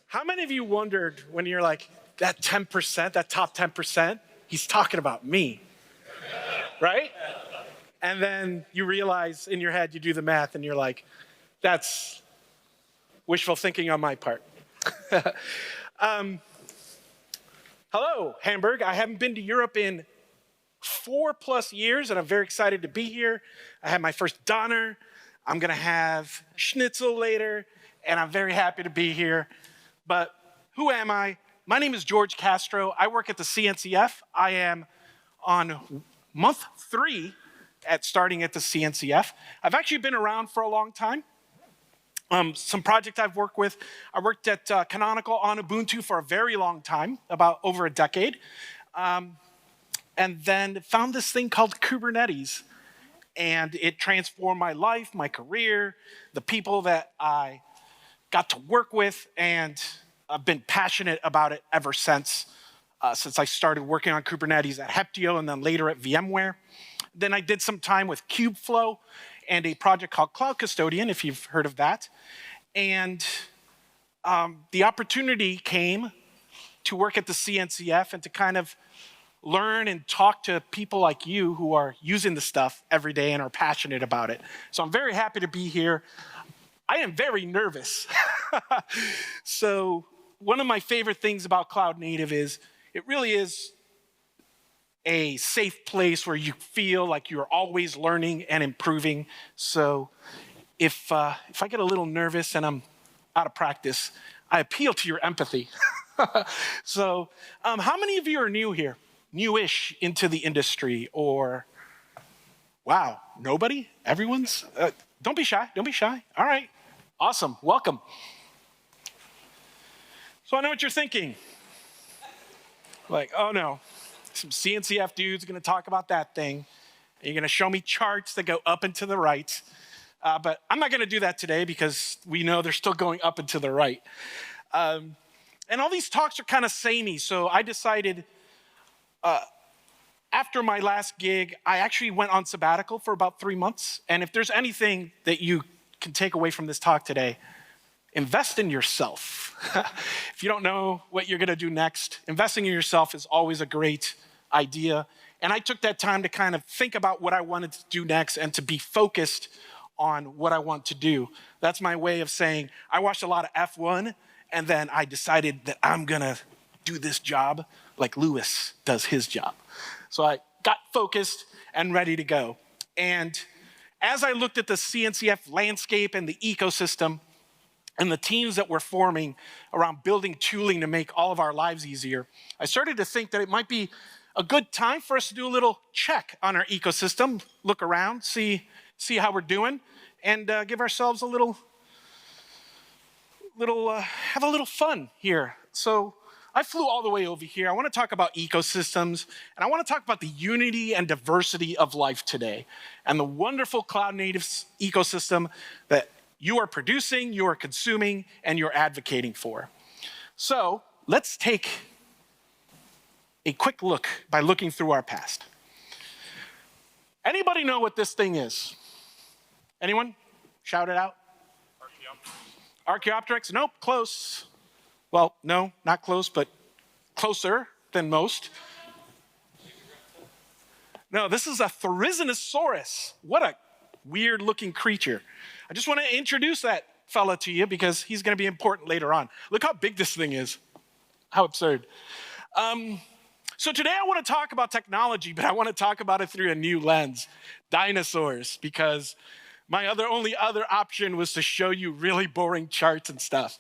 How many of you wondered when you're like, that 10%, that top 10%, he's talking about me, right? And then you realize in your head, you do the math and you're like, that's wishful thinking on my part. Hello, Hamburg. I haven't been to Europe in 4+ years and I'm very excited to be here. I had my first Donner. I'm gonna have schnitzel later and I'm very happy to be here. But who am I? My name is Jorge Castro. I work at the CNCF. I am on month 3 at starting at the CNCF. I've actually been around for a long time. Some project I've worked with, I worked at Canonical on Ubuntu for a very long time, about over a decade. And then found this thing called Kubernetes. And it transformed my life, my career, the people that I got to work with, and I've been passionate about it ever since I started working on Kubernetes at Heptio and then later at VMware. Then I did some time with Kubeflow and a project called Cloud Custodian, if you've heard of that. And the opportunity came to work at the CNCF and to kind of learn and talk to people like you who are using the stuff every day and are passionate about it. So I'm very happy to be here. I am very nervous. So one of my favorite things about Cloud Native is it really is a safe place where you feel like you're always learning and improving. So if I get a little nervous and I'm out of practice, I appeal to your empathy. So how many of you are new here? Newish into the industry, or wow, nobody? Everyone's? Don't be shy, don't be shy. All right, awesome, welcome. So I know what you're thinking. Like, oh no, some CNCF dude's gonna talk about that thing. And you're gonna show me charts that go up and to the right. But I'm not gonna do that today because we know they're still going up and to the right. And all these talks are kind of samey, so I decided after my last gig, I actually went on sabbatical for about 3 months. And if there's anything that you can take away from this talk today, invest in yourself. If you don't know what you're gonna do next, investing in yourself is always a great idea. And I took that time to kind of think about what I wanted to do next and to be focused on what I want to do. That's my way of saying, I watched a lot of F1 and then I decided that I'm gonna do this job like Lewis does his job. So I got focused and ready to go. And as I looked at the CNCF landscape and the ecosystem and the teams that we're forming around building tooling to make all of our lives easier, I started to think that it might be a good time for us to do a little check on our ecosystem, look around, see how we're doing, and give ourselves a have a little fun here. So I flew all the way over here. I want to talk about ecosystems, and I want to talk about the unity and diversity of life today, and the wonderful cloud native ecosystem that you are producing, you are consuming, and you're advocating for. So let's take a quick look by looking through our past. Anybody know what this thing is? Anyone? Shout it out. Archaeopteryx? Nope, close. Well, no, not close, but closer than most. No, this is a Therizinosaurus. What a weird looking creature. I just want to introduce that fella to you because he's going to be important later on. Look how big this thing is. How absurd. So today I want to talk about technology, but I want to talk about it through a new lens. Dinosaurs, because my only other option was to show you really boring charts and stuff.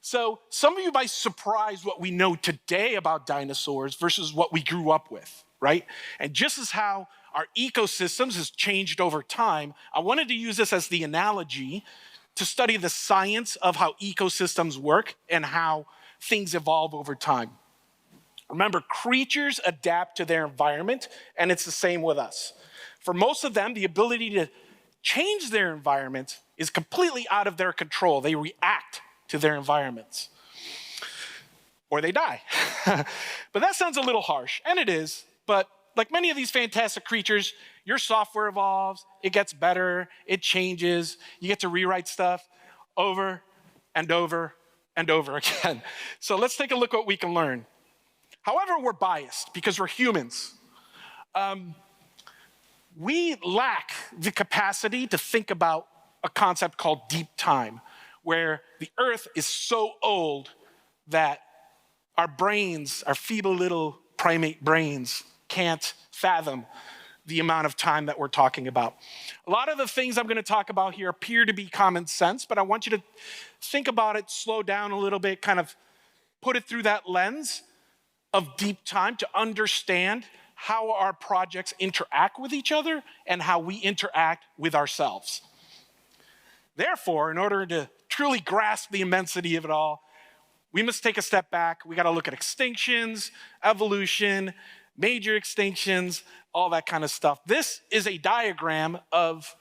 So some of you might surprise what we know today about dinosaurs versus what we grew up with, right? And just as how our ecosystems has changed over time, I wanted to use this as the analogy to study the science of how ecosystems work and how things evolve over time. Remember, creatures adapt to their environment, and it's the same with us. For most of them, the ability to change their environment is completely out of their control. They react to their environments, or they die. But that sounds a little harsh, and it is, but like many of these fantastic creatures, your software evolves, it gets better, it changes, you get to rewrite stuff over and over and over again. So let's take a look at what we can learn. However, we're biased because we're humans. We lack the capacity to think about a concept called deep time, where the Earth is so old that our brains, our feeble little primate brains, can't fathom the amount of time that we're talking about. A lot of the things I'm going to talk about here appear to be common sense, but I want you to think about it, slow down a little bit, kind of put it through that lens of deep time to understand how our projects interact with each other and how we interact with ourselves. Therefore, in order to truly grasp the immensity of it all, we must take a step back. We got to look at extinctions, evolution, major extinctions, all that kind of stuff. This is a diagram of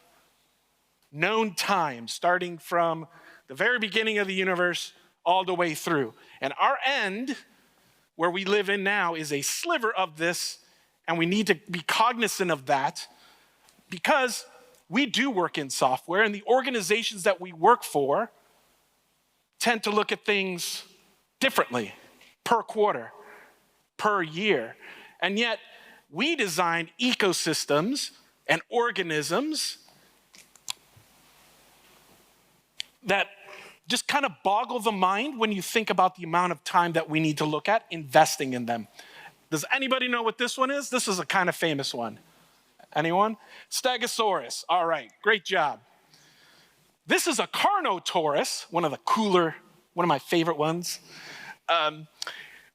known time, starting from the very beginning of the universe all the way through. And our end, where we live in now, is a sliver of this, and we need to be cognizant of that because we do work in software, and the organizations that we work for tend to look at things differently per quarter, per year. And yet, we designed ecosystems and organisms that just kind of boggle the mind when you think about the amount of time that we need to look at investing in them. Does anybody know what this one is? This is a kind of famous one. Anyone? Stegosaurus. All right, great job. This is a Carnotaurus, one of my favorite ones.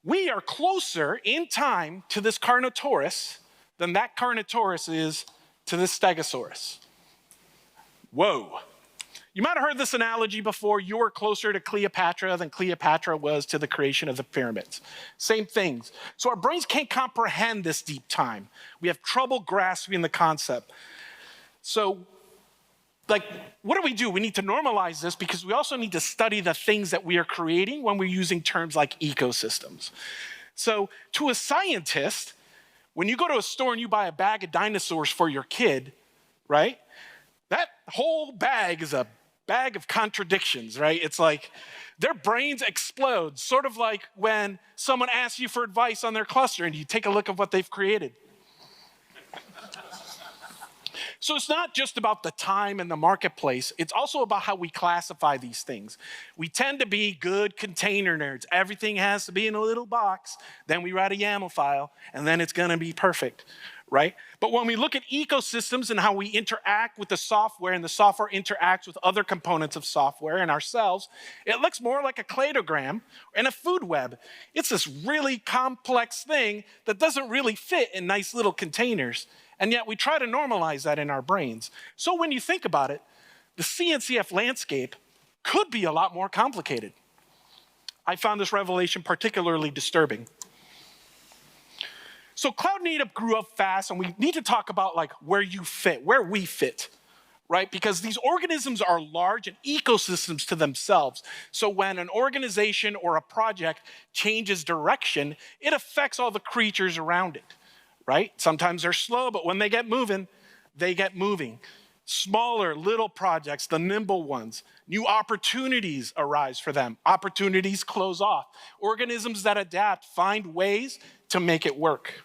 We are closer in time to this Carnotaurus than that Carnotaurus is to this Stegosaurus. Whoa. You might have heard this analogy before. You were closer to Cleopatra than Cleopatra was to the creation of the pyramids. Same things. So our brains can't comprehend this deep time. We have trouble grasping the concept. So, what do? We need to normalize this because we also need to study the things that we are creating when we're using terms like ecosystems. So to a scientist, when you go to a store and you buy a bag of dinosaurs for your kid, right? That whole bag is a bag of contradictions, right? It's like their brains explode, sort of like when someone asks you for advice on their cluster and you take a look at what they've created. So it's not just about the time and the marketplace, it's also about how we classify these things. We tend to be good container nerds. Everything has to be in a little box, then we write a YAML file, and then it's gonna be perfect, right? But when we look at ecosystems and how we interact with the software and the software interacts with other components of software and ourselves, it looks more like a cladogram and a food web. It's this really complex thing that doesn't really fit in nice little containers. And yet we try to normalize that in our brains. So when you think about it, the CNCF landscape could be a lot more complicated. I found this revelation particularly disturbing. So cloud native grew up fast, and we need to talk about where you fit, where we fit, right? Because these organisms are large and ecosystems to themselves. So when an organization or a project changes direction, it affects all the creatures around it. Right? Sometimes they're slow, but when they get moving, they get moving. Smaller, little projects, the nimble ones, new opportunities arise for them. Opportunities close off. Organisms that adapt find ways to make it work.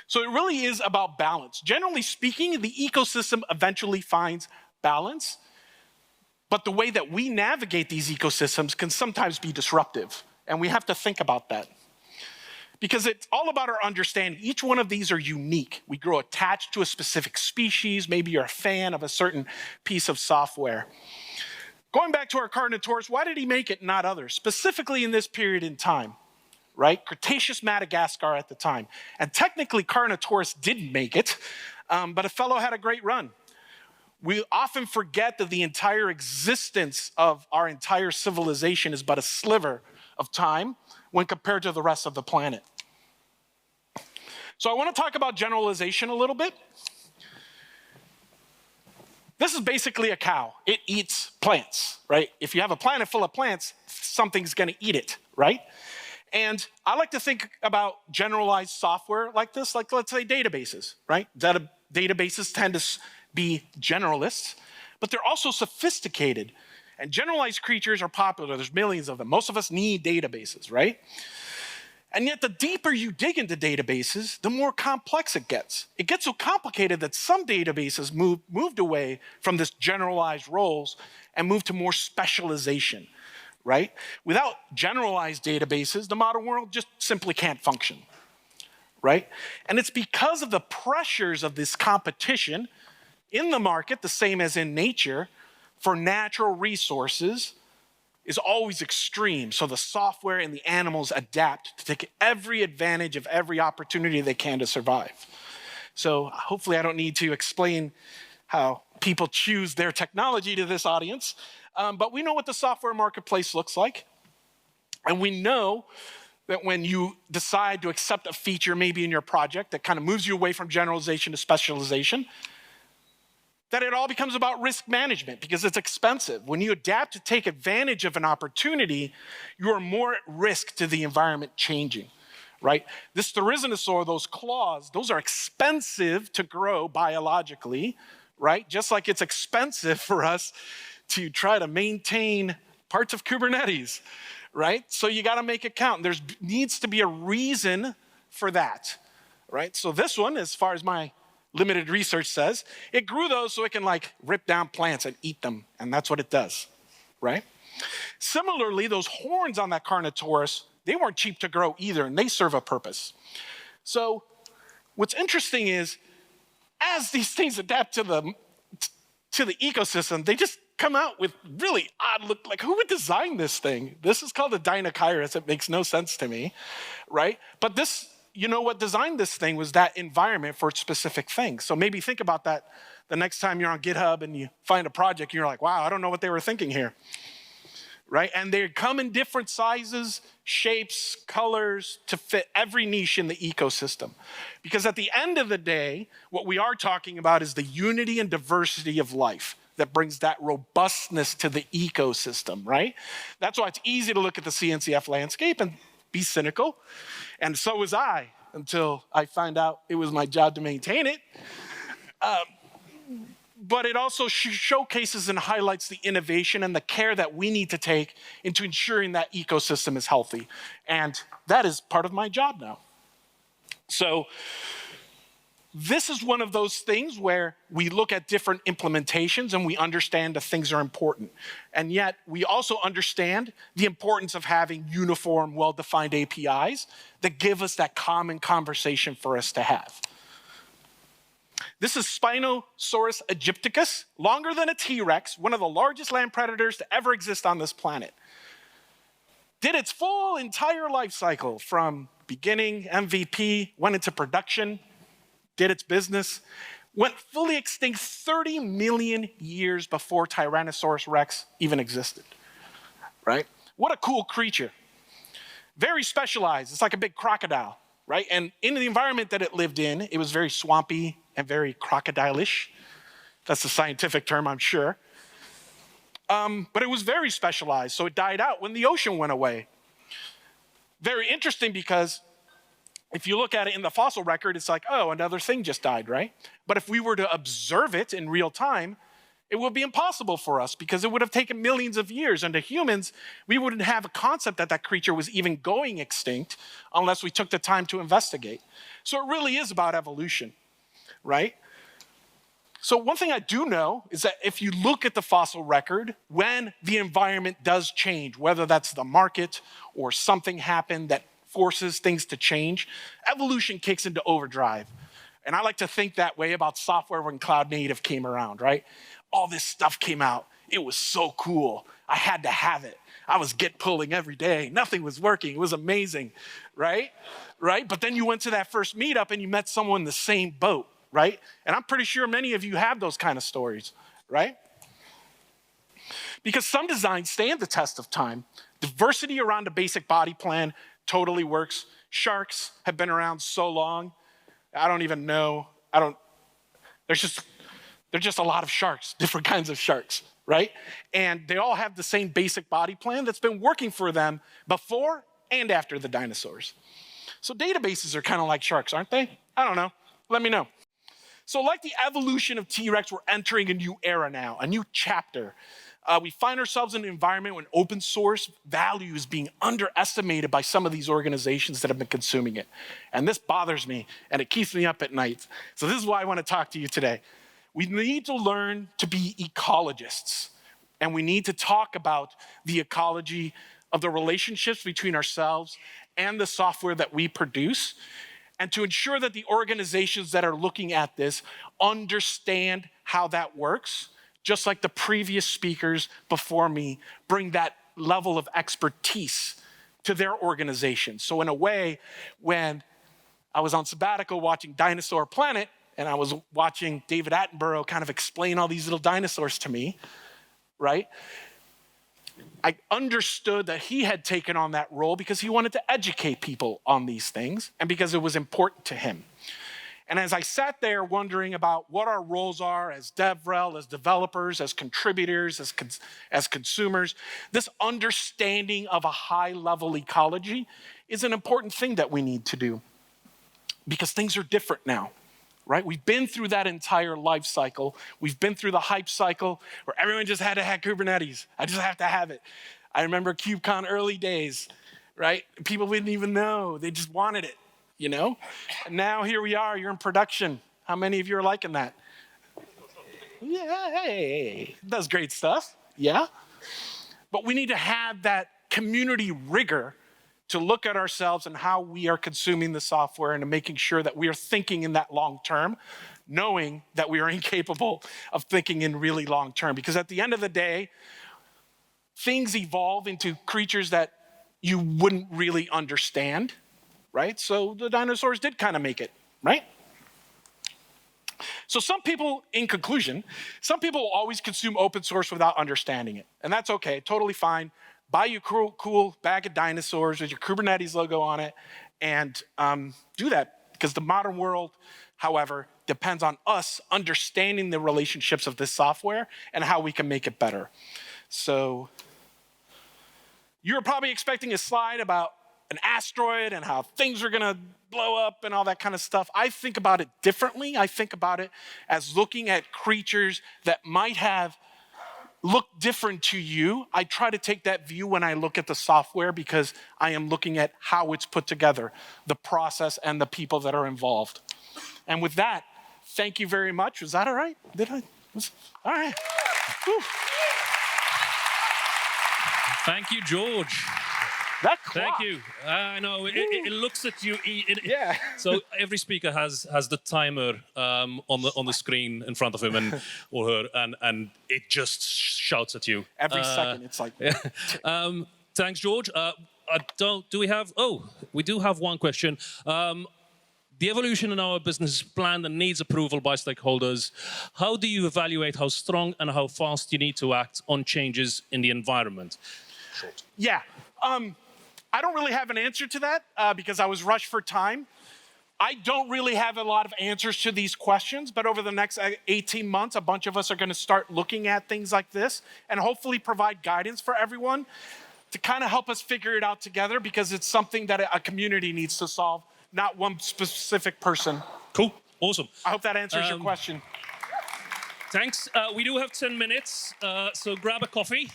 So it really is about balance. Generally speaking, the ecosystem eventually finds balance, but the way that we navigate these ecosystems can sometimes be disruptive, and we have to think about that. Because it's all about our understanding. Each one of these are unique. We grow attached to a specific species. Maybe you're a fan of a certain piece of software. Going back to our Carnotaurus, why did he make it, not others? Specifically in this period in time, right? Cretaceous Madagascar at the time. And technically Carnotaurus didn't make it, but a fellow had a great run. We often forget that the entire existence of our entire civilization is but a sliver of time when compared to the rest of the planet. So I want to talk about generalization a little bit. This is basically a cow. It eats plants, right? If you have a planet full of plants, something's going to eat it, right? And I like to think about generalized software like this, like let's say databases, right? Databases tend to be generalists, but they're also sophisticated. And generalized creatures are popular. There's millions of them. Most of us need databases, right? And yet the deeper you dig into databases, the more complex it gets. It gets so complicated that some databases moved away from this generalized roles and moved to more specialization, right? Without generalized databases, the modern world just simply can't function, right? And it's because of the pressures of this competition in the market, the same as in nature, for natural resources is always extreme. So the software and the animals adapt to take every advantage of every opportunity they can to survive. So hopefully I don't need to explain how people choose their technology to this audience, but we know what the software marketplace looks like. And we know that when you decide to accept a feature maybe in your project that kind of moves you away from generalization to specialization, that it all becomes about risk management because it's expensive. When you adapt to take advantage of an opportunity, you are more at risk to the environment changing, right? This therizinosaur, those claws, those are expensive to grow biologically, right? Just like it's expensive for us to try to maintain parts of Kubernetes, right? So you gotta make it count. There needs to be a reason for that, right? So this one, as far as my limited research says, it grew those so it can like rip down plants and eat them, and that's what it does, right? Similarly, those horns on that Carnotaurus, they weren't cheap to grow either, and they serve a purpose. So what's interesting is, as these things adapt to the ecosystem, they just come out with really odd look, like who would design this thing? This is called a Dinocyrus. It makes no sense to me, right? But this, you know what designed this thing was that environment for specific things. So maybe think about that the next time you're on GitHub and you find a project and you're like, wow, I don't know what they were thinking here, right? And they come in different sizes, shapes, colors to fit every niche in the ecosystem. Because at the end of the day, what we are talking about is the unity and diversity of life that brings that robustness to the ecosystem, right? That's why it's easy to look at the CNCF landscape and be cynical. And so was I until I found out it was my job to maintain it. But it also showcases and highlights the innovation and the care that we need to take into ensuring that ecosystem is healthy. And that is part of my job now. So this is one of those things where we look at different implementations and we understand that things are important. And yet we also understand the importance of having uniform, well-defined APIs that give us that common conversation for us to have. This is Spinosaurus aegypticus, longer than a T-Rex, one of the largest land predators to ever exist on this planet. Did its full entire life cycle from beginning, MVP, went into production, did its business, went fully extinct 30 million years before Tyrannosaurus Rex even existed, right? What a cool creature. Very specialized, it's like a big crocodile, right? And in the environment that it lived in, it was very swampy and very crocodile-ish. That's the scientific term, I'm sure. But it was very specialized, so it died out when the ocean went away. Very interesting because if you look at it in the fossil record, it's like, oh, another thing just died, right? But if we were to observe it in real time, it would be impossible for us because it would have taken millions of years. And to humans, we wouldn't have a concept that that creature was even going extinct unless we took the time to investigate. So it really is about evolution, right? So one thing I do know is that if you look at the fossil record, when the environment does change, whether that's the market or something happened that forces things to change, evolution kicks into overdrive. And I like to think that way about software when cloud native came around, right? All this stuff came out. It was so cool. I had to have it. I was git pulling every day. Nothing was working. It was amazing, right? Right? But then you went to that first meetup and you met someone in the same boat, right? And I'm pretty sure many of you have those kind of stories, right? Because some designs stand the test of time. Diversity around a basic body plan totally works. Sharks have been around so long. I don't even know. There's just a lot of sharks, different kinds of sharks, right? And they all have the same basic body plan that's been working for them before and after the dinosaurs. So databases are kind of like sharks, aren't they? I don't know. Let me know. So like the evolution of T-Rex, we're entering a new era now, a new chapter. We find ourselves in an environment when open source value is being underestimated by some of these organizations that have been consuming it. And this bothers me, and it keeps me up at night. So this is why I want to talk to you today. We need to learn to be ecologists, and we need to talk about the ecology of the relationships between ourselves and the software that we produce, and to ensure that the organizations that are looking at this understand how that works, just like the previous speakers before me bring that level of expertise to their organization. So in a way, when I was on sabbatical watching Dinosaur Planet, and I was watching David Attenborough kind of explain all these little dinosaurs to me, right? I understood that he had taken on that role because he wanted to educate people on these things and because it was important to him. And as I sat there wondering about what our roles are as DevRel, as developers, as contributors, as consumers, this understanding of a high-level ecology is an important thing that we need to do because things are different now, right? We've been through that entire life cycle. We've been through the hype cycle where everyone just had to have Kubernetes. I just have to have it. I remember KubeCon early days, right? People didn't even know. They just wanted it. You know? And now here we are, you're in production. How many of you are liking that? Yeah, hey, that's great stuff, yeah? But we need to have that community rigor to look at ourselves and how we are consuming the software and making sure that we are thinking in that long term, knowing that we are incapable of thinking in really long term. Because at the end of the day, things evolve into creatures that you wouldn't really understand. Right? So the dinosaurs did kind of make it, right? So some people, in conclusion, some people will always consume open source without understanding it. And that's okay, totally fine. Buy you cool bag of dinosaurs with your Kubernetes logo on it and do that. Because the modern world, however, depends on us understanding the relationships of this software and how we can make it better. So you're probably expecting a slide about an asteroid and how things are gonna blow up and all that kind of stuff. I think about it differently. I think about it as looking at creatures that might have looked different to you. I try to take that view when I look at the software because I am looking at how it's put together, the process and the people that are involved. And with that, thank you very much. Was that all right? All right. Whew. Thank you, George. That clock. Thank you. I know it looks at you. Yeah. So every speaker has the timer on the screen in front of him or her, and it just shouts at you Every second. It's like. Thanks, George. Do we have? Oh, we do have one question. The evolution in our business is planned and needs approval by stakeholders. How do you evaluate how strong and how fast you need to act on changes in the environment? Short. Yeah. I don't really have an answer to that because I was rushed for time. I don't really have a lot of answers to these questions, but over the next 18 months, a bunch of us are going to start looking at things like this and hopefully provide guidance for everyone to kind of help us figure it out together because it's something that a community needs to solve, not one specific person. Cool. Awesome. I hope that answers your question. Thanks. We do have 10 minutes, so grab a coffee.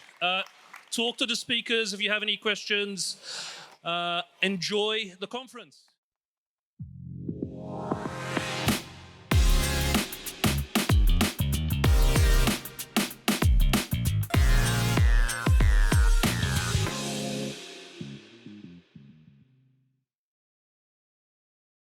Talk to the speakers if you have any questions. Enjoy the conference.